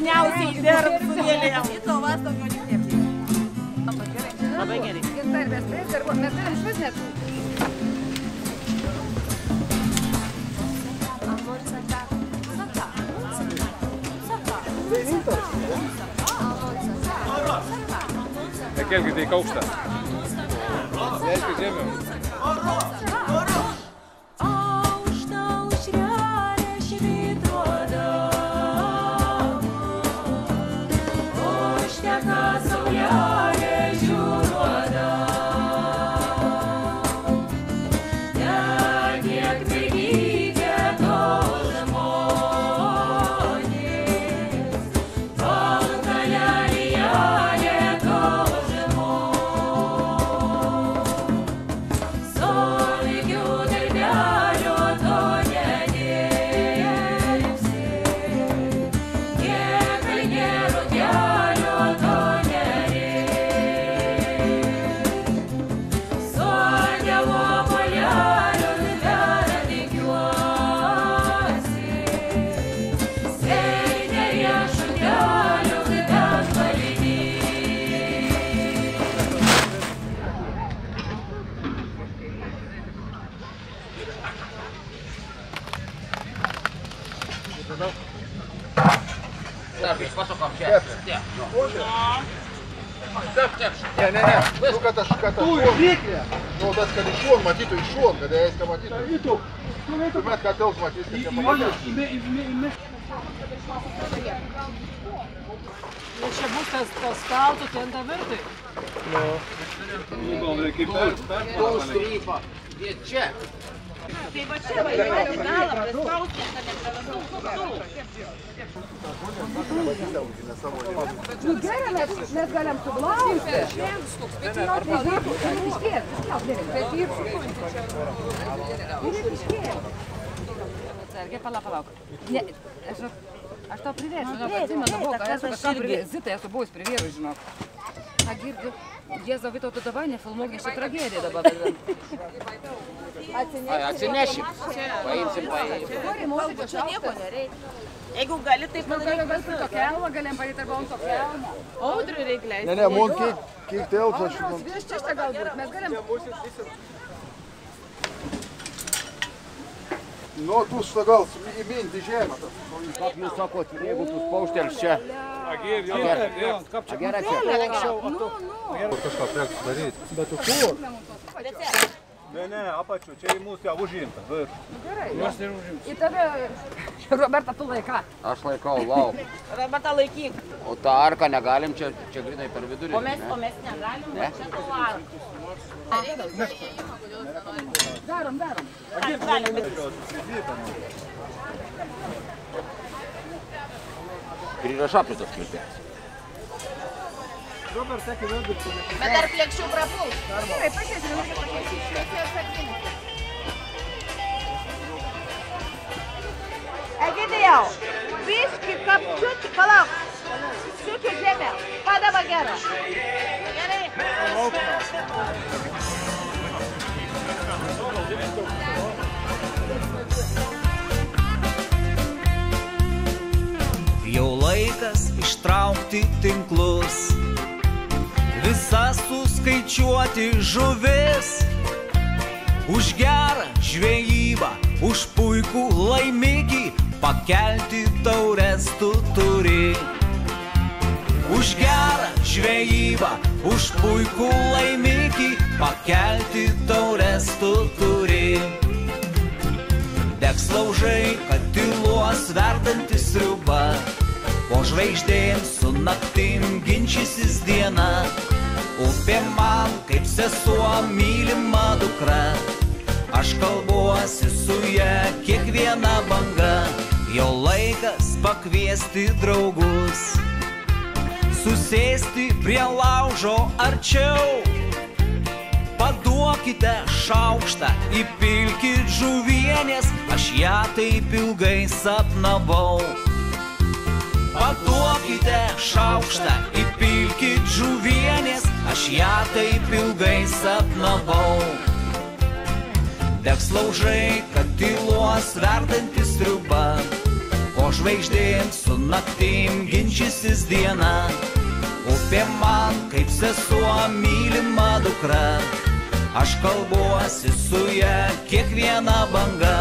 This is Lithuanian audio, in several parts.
dažniausiai dirbs su gėlėm. Labai gerai. Ir dar mes galim išvis net. Nekelkite į kaukštą. Leiskite žemiau. Pasukam čia. Ne. Nu, kad aš šuon. Nu, tas, kad iš šuon matytų, iš šuon, kad eiską matytų. Tuomet, kad tils matys, kad nematys. Čia bus tas staltų tenta virtai. Tu strypa. Jie čia. Tai va čia važiuoti galą, prispausti, kad neprarastų. Nu gerai, mes galim suglausti. Sergei, palauk. Aš tau privėžiu, atsimenu, buvo, kad esu kažką privėžiu. Zita, esu buvus privėžiu, žinok. A, girdi, Jėzau, Vytautu, davai nefilmuok, nes čia tragedija dabar. Atsinešim. Paimsim. Čia nieko nereikia. Jeigu gali, tai padaryk. Gal to kelmą galim padaryti arba ant to kelmą. Audriui reikia leisti. Ne, man kiek telpa šitam. Vis čia galbūt, mes galim. Nu, tu gal įminti žemę. Kaip jūs sakot, jeigu tu spaustėlis čia. Gerai čia. Kažką teks daryti. Bet tu kur? Ne, apačiu, čia į mūsų jau užimta. Gerai. Į tave, Roberta, tu laiką. Aš laikau, lauk. Roberta, laikyk. O tą arką negalim, čia grinai per vidurį. O mes negalim, čia tu arką. Darom. Ir yra šaplitas kiltės. Bet dar plėkščių prapuls. Gerai, pažiūrėsim. Egidijau, biškį kapčiutį, palauk. Šiukį žemę. Padava gerą. Gerai. Jau laikas ištraukti tinklus, visas suskaičiuoti žuvis, už gerą žvejybą, už puikų laimikį, pakelti taures tu turi. Už gerą žvejybą, už puikų laimikį, pakelti taures tu turi. Degs laužai, kad tyluos verdanti sriuba, po žvaigždėm su naktim ginčysis diena. Upė man kaip sesuo mylima dukra, aš kalbuosi su ja kiekviena banga. Jau laikas pakviesti draugus, susėsti prie laužo arčiau. Paduokite šaukštą, įpilkit žuvienės, aš ją taip ilgai sapnavau. Paduokite šaukštą, įpilkit žuvienės, aš ją taip ilgai sapnavau. Degs laužai, kad tyluos verdanti sriuba, po žvaigždėm žvaigždėm su naktim ginčysis diena. Upė man kaip sesuo mylima dukra, aš kalbuosi su ja kiekviena banga.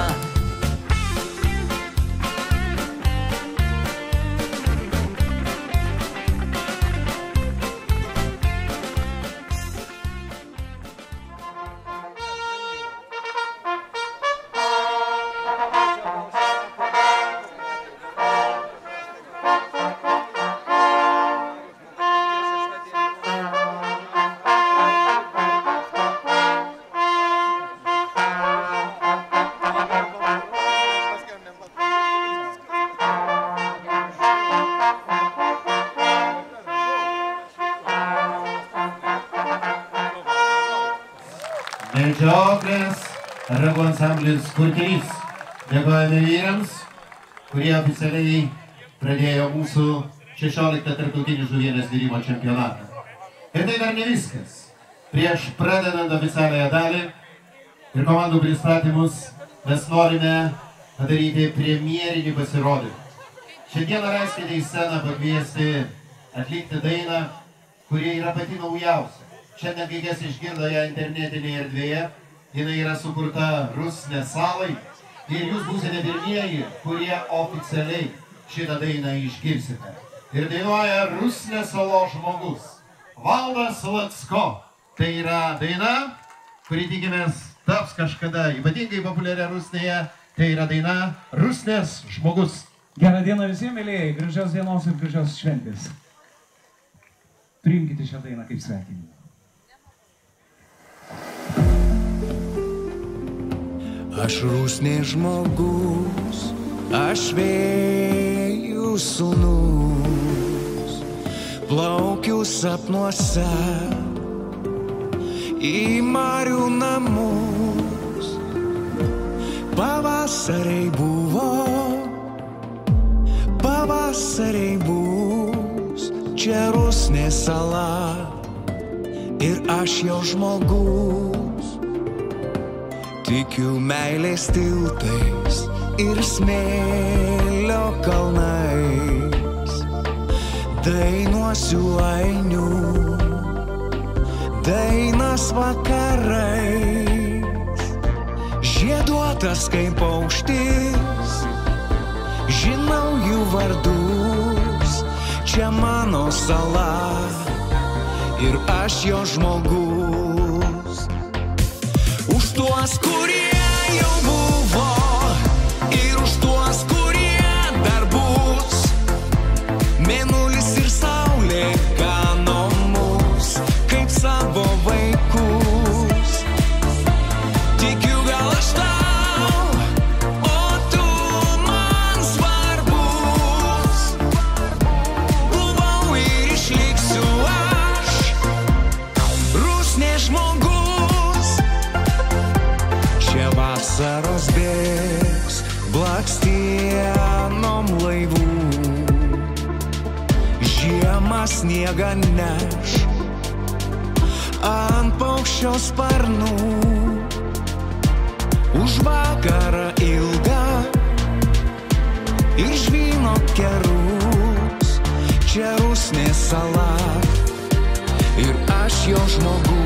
Medžioklės ragų ansamblis Kurtinys. Dėkojame vyrams, kurie oficialiai pradėjo mūsų 16 tarptautinį žuvienės virimo čempionatą. Ir tai dar ne viskas. Prieš pradedant oficialiąją dalį ir komandų pristatymus mes norime padaryti premjerinį pasirodymą. Šiandieną leiskite į sceną pakviesti atlikti dainą, kuri yra pati naujausia. Šiandien, kai kas išgirdo ją internetinėje erdvėje, jinai yra sukurta Rusnės salai ir jūs būsite pirmieji, kurie oficialiai šitą dainą išgirsite. Ir dainuoja Rusnės salos žmogus, Valdas Lacko. Tai yra daina, kuri tikimės taps kažkada ypatingai populiaria Rusnėje. Tai yra daina Rusnės žmogus. Gerą dieną visiems, mėlėjai, gražios dienos ir gražios šventės. Priimkite šią dainą kaip sveikinimą. Aš Rusnės žmogus, aš vėjų sūnus, plaukiu sapnuose į marių namus. Pavasariai buvo, pavasariai bus, čia Rusnės sala ir aš jo žmogus. Tikiu meilės tiltais ir smėlio kalnais, dainuosiu ainių, dainas vakarais, žieduotas kaip paukštis, žinau jų vardus, čia mano sala ir aš jo žmogus. Už tuos, kurie jau buvo ir už tuos, kurie dar bus, mėnulis ir saulė gano mus kaip savo vaikus. Tikiu gal aš tau, o tu man svarbus. Buvau ir išliksiu aš, Rusnės žmogus. Čia vasaros bėgs blakstienom laivų, žiemą sniegą neš ant paukščio sparnų. Už vakarą ilgą ir žvyno kerus, čia Rusnės sala ir aš jo žmogus.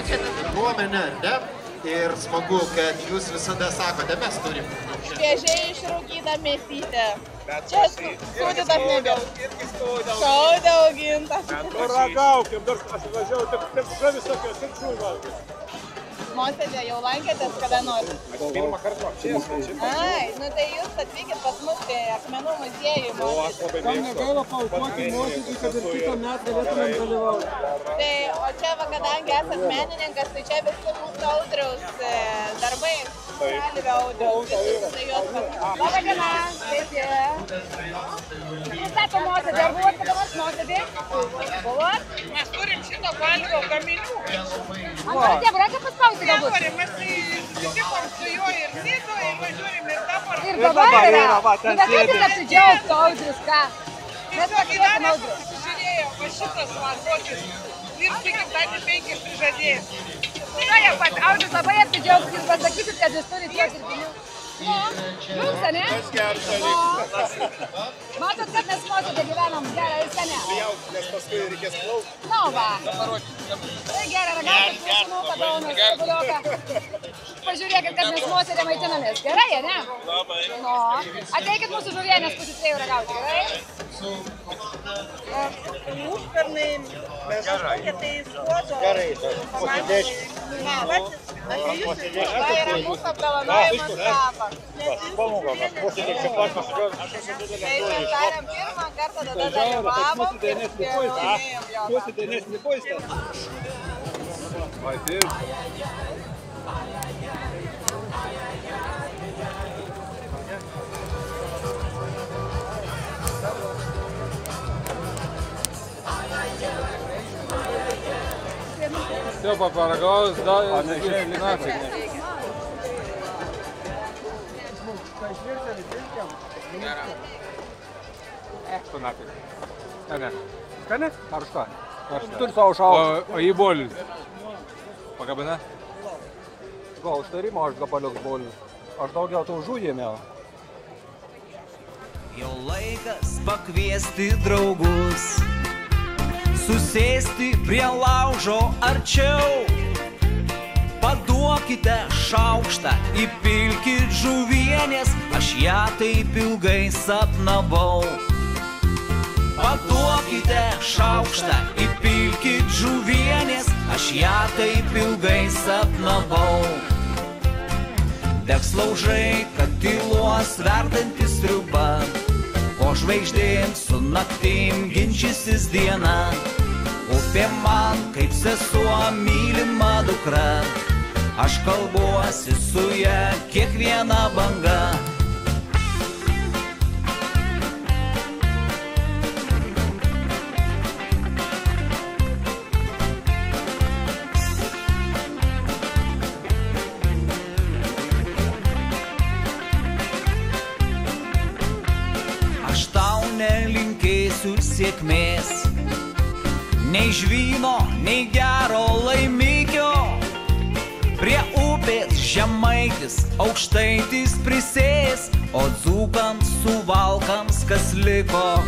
Bendruomenė, ne? Ir smagu, kad jūs visada sakote, mes turim. Šviežiai išrūkytą mėsytę. Čia sūdytas nebėr. Šaudė augintas. Ragaukim, dar aš važiavau, taip visokios, kaip žuvį valgyti. Mosėdė, jau lankėtės kada nors? Pirmą kartą čia. Ai, nu tai jūs atvykit pas mus į Akmenų muziejų. O aš labai mėgstu. Negaila paaukoti Mosėdį, kad ir kitą metą galėtumėm dalyvauti. Tai, o čia, kadangi esat menininkas, tai čia visi mūsų Audriaus darbai. Kalvio Audriaus, visi tai juos pasakyti. Labą dieną, sveiki. Kaip sako Mosėdė, ar buvot kada nors Mosėdė? Dirbi? Buvo? Mes turim šito balio gaminių. Ant tie brakia paspausti galbūt? Nenorim, mes tai susitikom su juo ir Nido, ir važiuorim ir dabar. Ir dabar yra. Nu, bet kaip jis apsidžiaugtų, Audrius, ką? Tiesiog gyvenęs pasižiūrėjo, va šitas man tokis. Dirbti gimtadienį 5 prižadėjęs. Na, jau pat, Audrius labai apsidžiaugs, jūs pasakysit, kad jūs turite tiek dirbinių. Nu, jums, ne? Matot, kad mes mokyte gyvenam gerą ir senę. Nes paskui reikės plaukti. Na, va. Tai gerą ragauti, pusūnuką, daunas, kabulioką. Pažiūrėkit, kad mes moterė maitinamės. Gerai, ne? Labai. Nu, ateikit mūsų žuvienės pusėtrėjų ragauti, gerai? Užpernai mes kažkokią tai skuodo. Gerai, posėdėčiau. Tai yra mūsų apdovanojimas kapas. Pamokome, posėdėčiau klausimas. Tai mes darėm pirmą kartą, tada dalyvavom ir laimėjom jo. Posėdėnės nepoistą. Все, попарагал, да, eliminacija. Ne. Skani? Karšta. Turi savo šaukštą. O į bolį? Pakabina? Gal užtarimo aš gabaliuks bolį. Aš daugiau tų žuvį ėmiau. Jau laikas pakviesti draugus, susėsti prie laužo arčiau. Paduokite šaukštą, įpilkit žuvienės, aš ją taip ilgai sapnavau. Paduokite šaukštą, įpilkit žuvienės, aš ją taip ilgai sapnavau. Degs laužai, kad tylos verdantis sriuba, o žvaigždėm su naktim ginčysis diena. Upė man kaip sesuo mylima dukra, aš kalbuosi su ja kiekviena banga. Aš tau nelinkėsiu sėkmės, nei žvyno, nei gero laimikio. Prie upės žemaitis, aukštaitis prisės, o dzūkams suvalkams kas liko.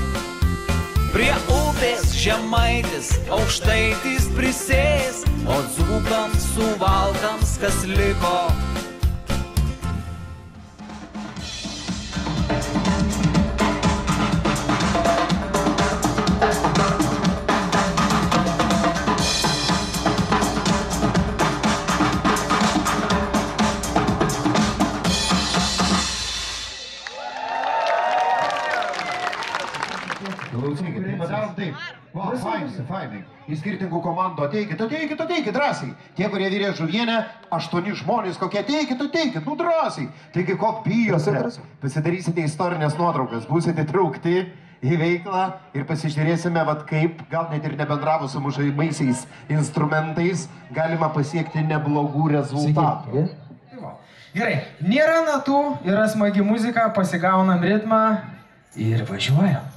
Prie upės žemaitis, aukštaitis prisės, o dzūkams suvalkams kas liko. Padarom taip. Va, fainai. Į skirtingų komandų ateikit drąsiai. Tie, kurie virė žuvienę, 8 žmonės kokie ateikit, nu drąsiai. Taigi, ko bijosite? Pasidarysite istorinės nuotraukas, būsite traukti į veiklą ir pasižiūrėsime, vat kaip, gal net ir nebendravus su mušaimaisiais instrumentais, galima pasiekti neblogų rezultatų. Gerai, nėra natų, yra smagi muzika, pasigaunam ritmą ir važiuojam.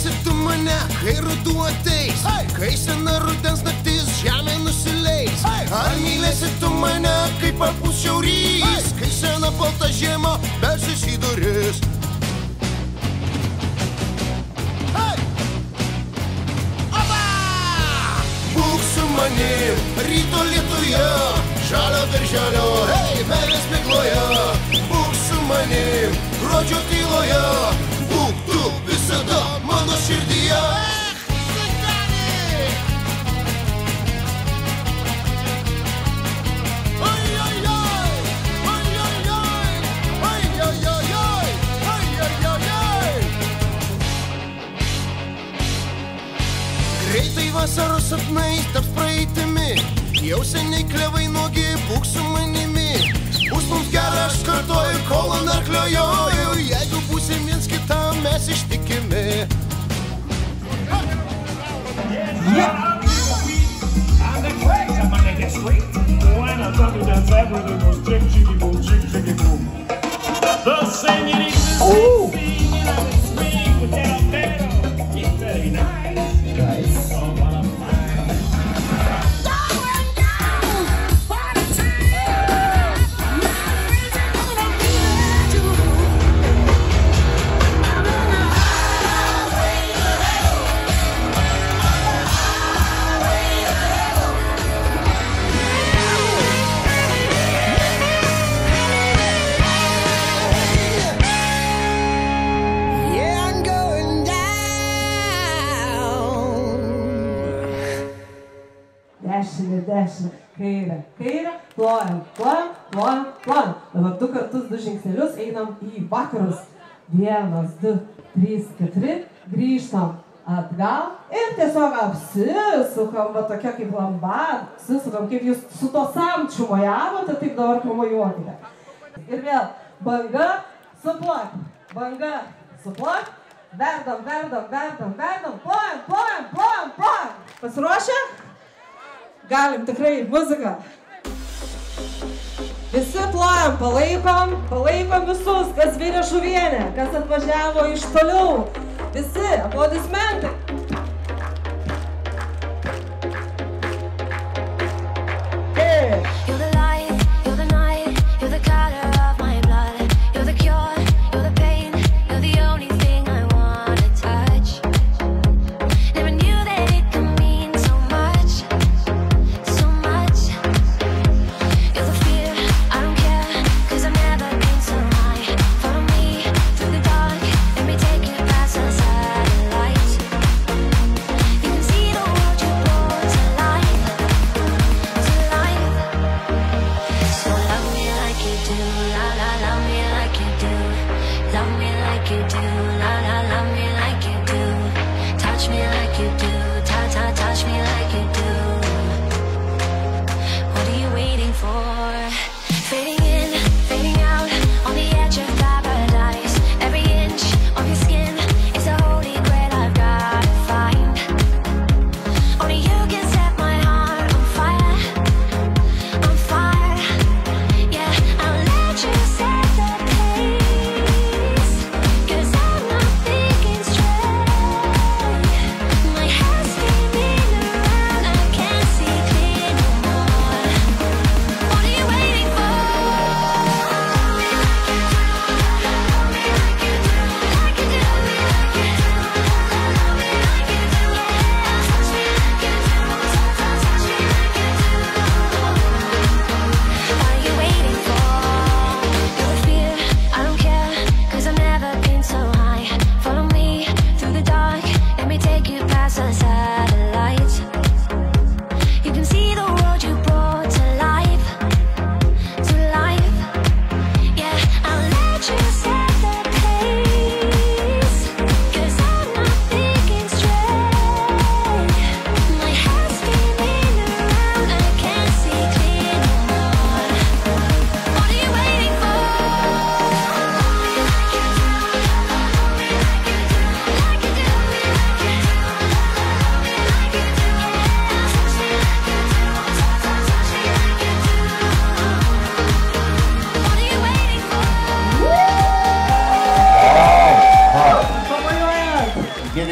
mylėsi tu mane, kai ruduo ateis, kai sena rudens naktis žemė nusileis. Ar mylėsi tu mane, kai papūs šiaurys, kai sena balta žiema belsis į duris. Būk su manim ryto lietuje, žalio darželio, hei, meilės migloje. Būk su manim gruodžio tyloje, būk tu visada mano širdyje. Greitai vasaros sapnai taps praeitimi, jau seniai klevai nuogi, būk su manimi. Bus mums gera, aš kartoju, kol ant arklio joju, jeigu būsim viens kitam mes ištikimi. Dešinė, kairė, kairė, plojam, plojam, plojam, plojam. Dabar 2 kartus 2 žingsnelius einam į vakarus. 1, 2, 3, 4, grįžtam atgal ir tiesiog apsisukam, va tokia kaip lambada, apsisukam, kaip jūs su to samčiu mojavote, taip dabar pamojuokite. Ir vėl banga, suplak, verdam, verdam, verdam, verdam, plojam, plojam, plojam, plojam. Pasiruošę? Galim, tikrai, muzika. Visi plojam, palaikom visus, kas virė žuvienę, kas atvažiavo iš toliau. Visi, aplodismentai. You're the light, you're the night, you're the color of my blood. You're the cure, you're the pain, you're the only thing I wanna touch. Never knew that it could mean so much. You're the fear, I don't care, 'cause I've never been so high. Follow me through the dark, let me take you past the satellite.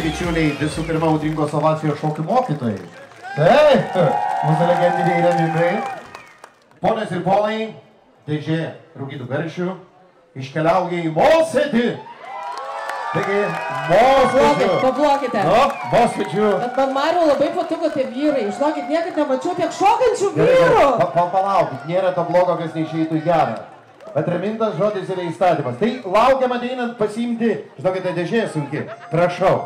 bičiuliai, visų pirma audringos ovacijos šokių mokytojai. Taip, mūsų legendiniai rėmimai. Ponios ir ponai, dėžė rūkytų karšių iškeliauja į Mosėdį. Taigi, Mosėdžių. Pablokite. Nu, Mosėdžių. Bet man Mariau labai patiko tie vyrai. Žinokit, niekad nemačiau tiek šokančių vyrų. Palaukit, nėra to blogo, kas neišeitų į gerą. Bet ramintas žodis yra įstatymas. Tai laukiam ateinant pasiimti, žinokite, dėžė sunki. Prašau.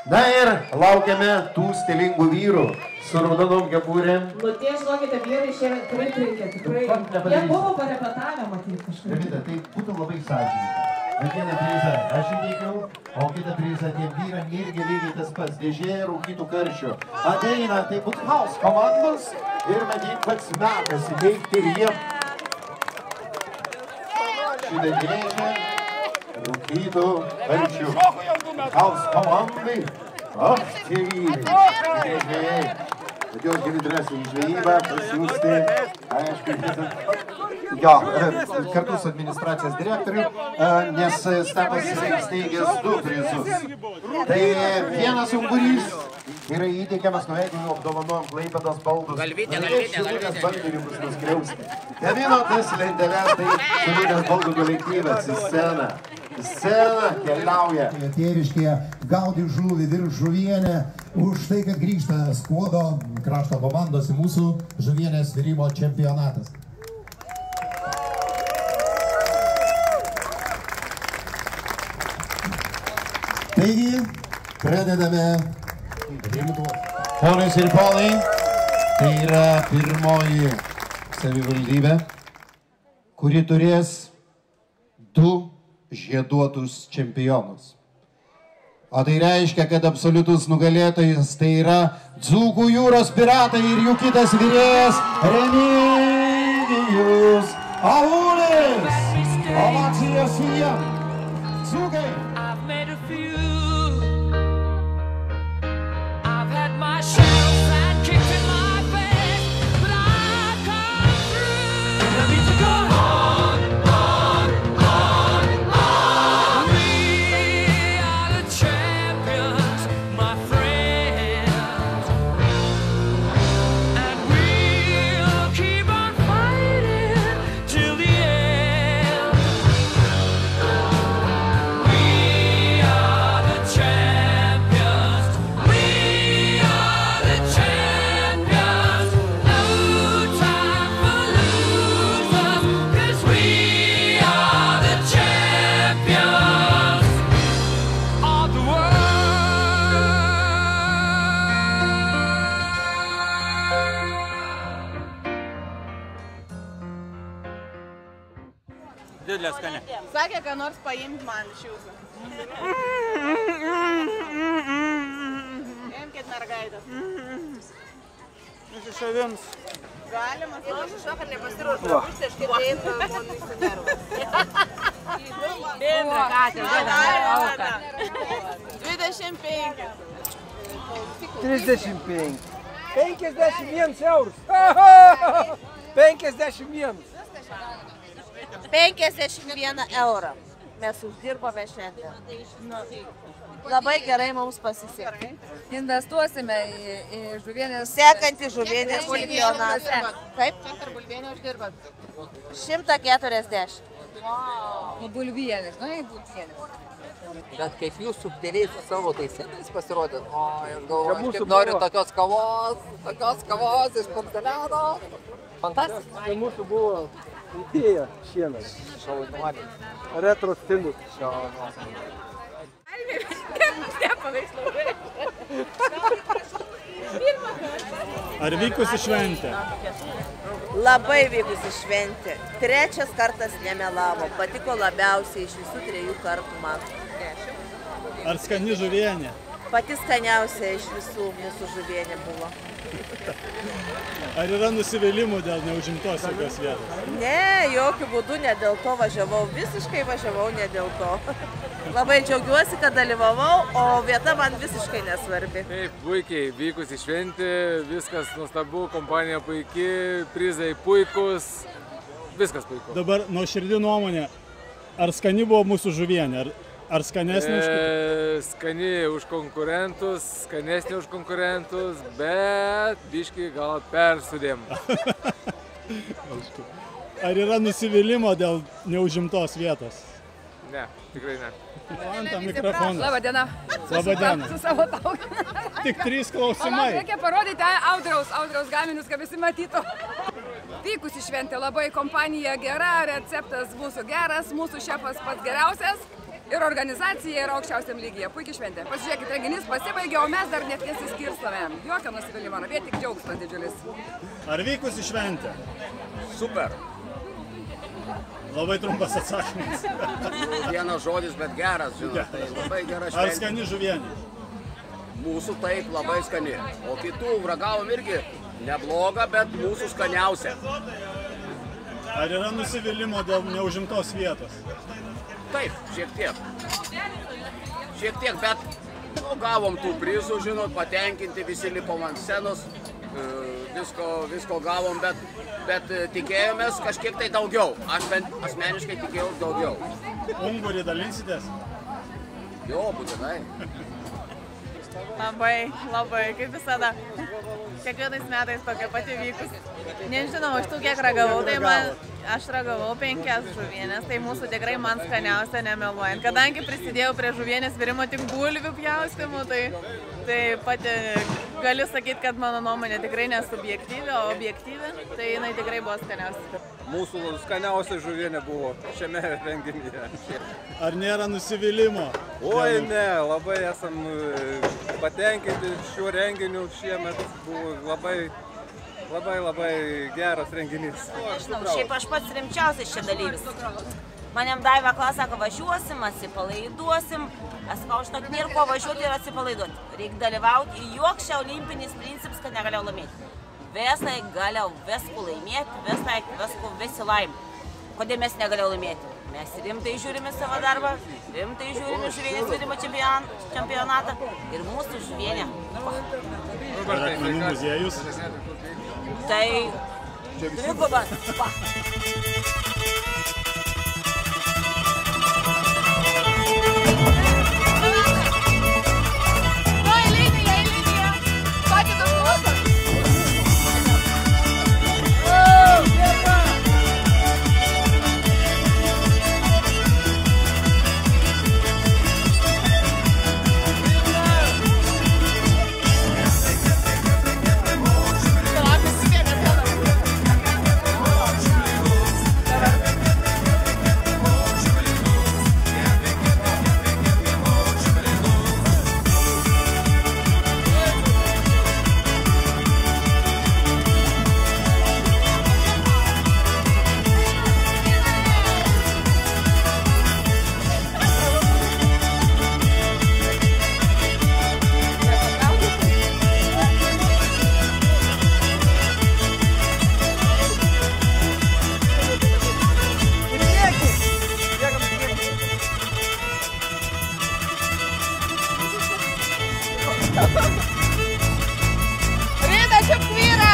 Na ir laukiame tų stilingų vyrų su raudonom kepurėm. Nu tie, žinokite, vyrai šiandien pritrenkė, tikrai. Jie buvo parepetavę, matyti kažkaip. Ramita, tai būtų labai sąžininga. Bet vieną prizą aš įteikiau, o kitą prizą tiem vyram irgi lygiai tas pats. Dėžė rūkytų karšių. Ateina, tai bus House komandos ir matyt pats metas įteikti ir jiem šitą dėžę rūkytų karšių. House komandai. Ach, tie vyrai. Žvejai. Bet jos gali drąsiai į žvejybą pasiūsti. Aišku, jo, kartu su administracijos direktoriu, nes Stepas steigęs 2 prizus. Tai vienas ungurys yra įteikiamas nuveikinių apdovanojom Klaipėdos baldus. Galvytė. Šilutės bandininkus nuskriausti. Kabino tas lenteles, tai Šilutės baldų kolektyvas į sceną. Į sceną keliauja. Tėviškėje gaudi žuvį virš žuvienę už tai, kad grįžta Skuodo krašto komandos į mūsų žuvienės virimo čempionatas. Taigi, pradedame rimtuoti. Ponios ir ponai, tai yra pirmoji savivaldybė, kuri turės 2 žieduotus čempionus. O tai reiškia, kad absoliutus nugalėtojas tai yra Dzūkų jūros piratai ir jų kitas virėjas Remigijus Avulis. Ovacijos jiem. Dzūkai. Didelė skanė. Sakė, ką nors paimti man iš jūsų. Imkit mergaitės. Nusišavins. Galima. Aš iš vakar nepasiruošiu. Pustiškai taip, man įsinervas. Bendra, Katė, bendra. 25. 35. 51 eurus. 51. 51 eurą. Mes uždirbame šiandien. Labai gerai mums pasisekė. Investuosime į žuvienės... Sekantį žuvienės čempionatą. Kaip? Kiek ar bulvienį uždirbat? 140. Nu, bulvienės, nu, bulvienės. Bet kaip jūs subtiliai su savo taisyklais pasirodėt, o aš galvoju, aš kaip noriu tokios kavos iš porceliano. Fantastika. Tai mūsų buvo idėja šiemet. Šaunuolį. Retro stilius. Ar vykusi šventė? Labai vykusi šventė. 3 kartas nemelavo. Patiko labiausiai iš visų 3 kartų man. Ar skani žuvienė? Pati skaniausia iš visų mūsų žuvienė buvo. Ar yra nusivylimų dėl neužimtos jokios vietos? Ne, jokių būdų ne dėl to važiavau. Visiškai važiavau ne dėl to. Labai džiaugiuosi, kad dalyvavau, o vieta man visiškai nesvarbi. Taip, puikiai, vykusi šventė, viskas nuostabu, kompanija puikiai, prizai puikus, viskas puiku. Dabar nuoširdį nuomonė, ar skani buvo mūsų žuvienė? Ar skanesnė už kitus? Skani už konkurentus, skanesnė už konkurentus, bet biškį gal persudėm. Ar yra nusivylimo dėl neužimtos vietos? Ne, tikrai ne. Anta mikrofonas. Labą dieną. Labą dieną. Su savo tauka. Tik 3 klausimai. Reikia parodyti Audriaus gaminius, kad visi matytų. Vykusi šventė, labai kompanija gera, receptas mūsų geras, mūsų šefas pats geriausias ir organizacija yra aukščiausiam lygyje. Puikiai šventė. Pasižiūrėkit, renginys pasibaigė, o mes dar net nesiskirstame. Jokio nusivylimo, vien tik džiaugsmas didžiulis. Ar vykusi šventė? Super. Labai trumpas atsakymas. Vienas žodis, bet geras, žinot, tai labai gera šventė. Ar skani žuvienė? Mūsų taip labai skani, o kitų ragavom irgi nebloga, bet mūsų skaniausia. Ar yra nusivylimo dėl neužimtos vietos? Taip, šiek tiek. Šiek tiek, bet gavom tų prizų, žinot, patenkinti, visi lipom ant scenos, visko gavom, bet tikėjomės kažkiek tai daugiau. Aš bent asmeniškai tikėjau daugiau. Ungurį dalinsitės? Jo, būtinai. Labai, kaip visada. Kiekvienais metais tokia pati vykus. Nežinau, aš tų kiek ragavau, tai aš ragavau 5 žuvienės, tai mūsų tikrai man skaniausia, nemeluojant. Kadangi prisidėjau prie žuvienės virimo tik bulvių pjaustymų, tai pati galiu sakyti, kad mano nuomonė tikrai nesubjektyvi, o objektyvi, tai jinai tikrai buvo skaniausia. Mūsų skaniausia žuvienė buvo šiame renginyje. Ar nėra nusivylimo? Oi, ne, labai esam patenkinti šiuo renginiu, šiemet buvo labai geras renginys. Nežinau, šiaip aš pats rimčiausias čia dalyvis. Manem davė klasą, kad važiuosim, atsipalaiduosim. Aš sakau, žinok, nėra ko važiuoti ir atsipalaiduoti. Reikia dalyvauti, joks čia olimpinis principas, kad negalėjau laimėti. Visai galėjau visku laimėti, visku visi laimė. Kodėl mes negalėjau laimėti? Mes rimtai žiūrime savo darbą, rimtai žiūrime žuvienės virimo čempionatą ir mūsų žuvienė. Ar akmenų muziejus? Tai dvigubas. Rita, čia kvyra!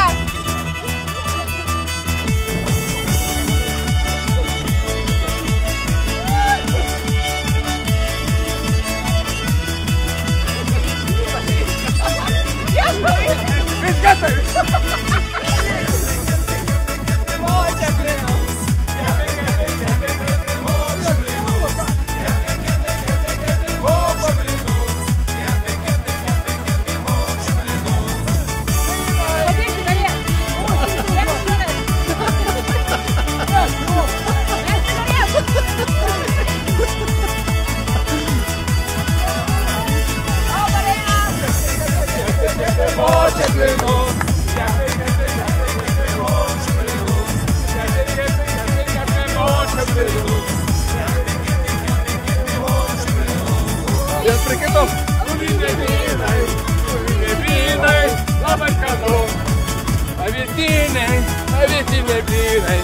Avietiniai blynai.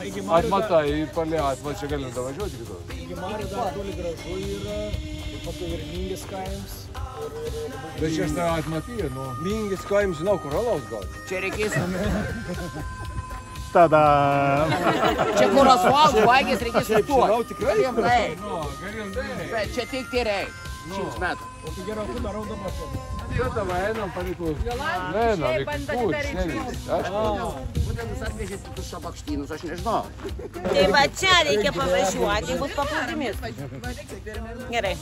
Atmatai, palė atmatą čia galim davažiuoti kitos. Iki Marių dar toli gražu yra, taip pat ir Mingis kaims. Bet čia aš tave atmatyju, nu. Mingis kaims, žinau, kur alaus gauti. Čia reikės. Tada. Čia kur asfaltų baigės reikės Šiaip statuoti. žinau, tikrai. Galim tai. Galim tai. Bet čia tik tyriai. 100 metų. O tu geriau tu darau dabar. Jo, tava einam palikus. Einam, aš Būtent jūs atvežėt kitus šabakštynus, aš nežinau. Tai va čia reikia pavažiuoti, bus paplūdimis. Gerai.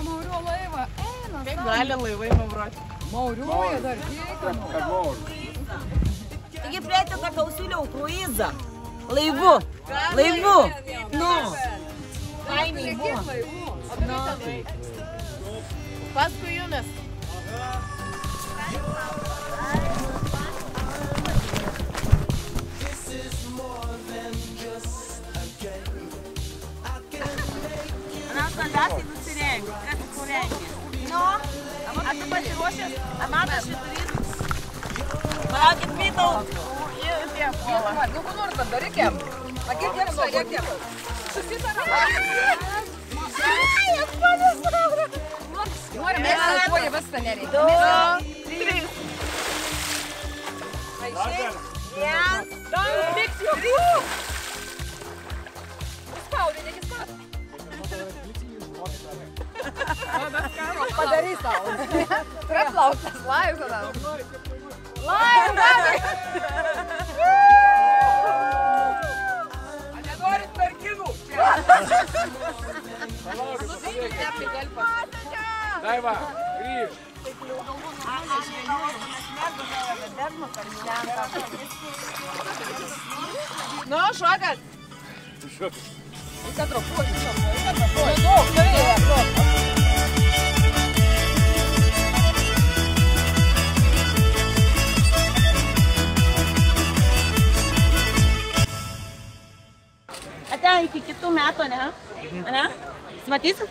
Maurių laivą eina. Kaip gali laivai mauroti? Mauriuoja dar kiek. Taigi plėtė, kad tau siūliau kruizą. Laivu. Laivu. Nu. Kaimiai buvo. Paskui jumis. Na, standartai nusirengi. Kas nusirengi? Nu, ar tu pasiruošęs? Amatas šviturys. Palaukit, Vytau. Nu, kur nors darykim. Akir gerai, sakėm. Susitarą. Norim, mes saltuoja viską nereikia. 2, 3. Aiškiai. 1. Liks jokų. Spaudė, nekis spaudė. Padarys tau. Praplauktas laivas. Laivas! Nenorit merginų. Daiva, grįž. Nu, šokas. Reikia atrofuoti, reikia atrofuoti. Daug, reikia atrofuoti. Ateina iki kitų metų, ne? Ne? Matysit?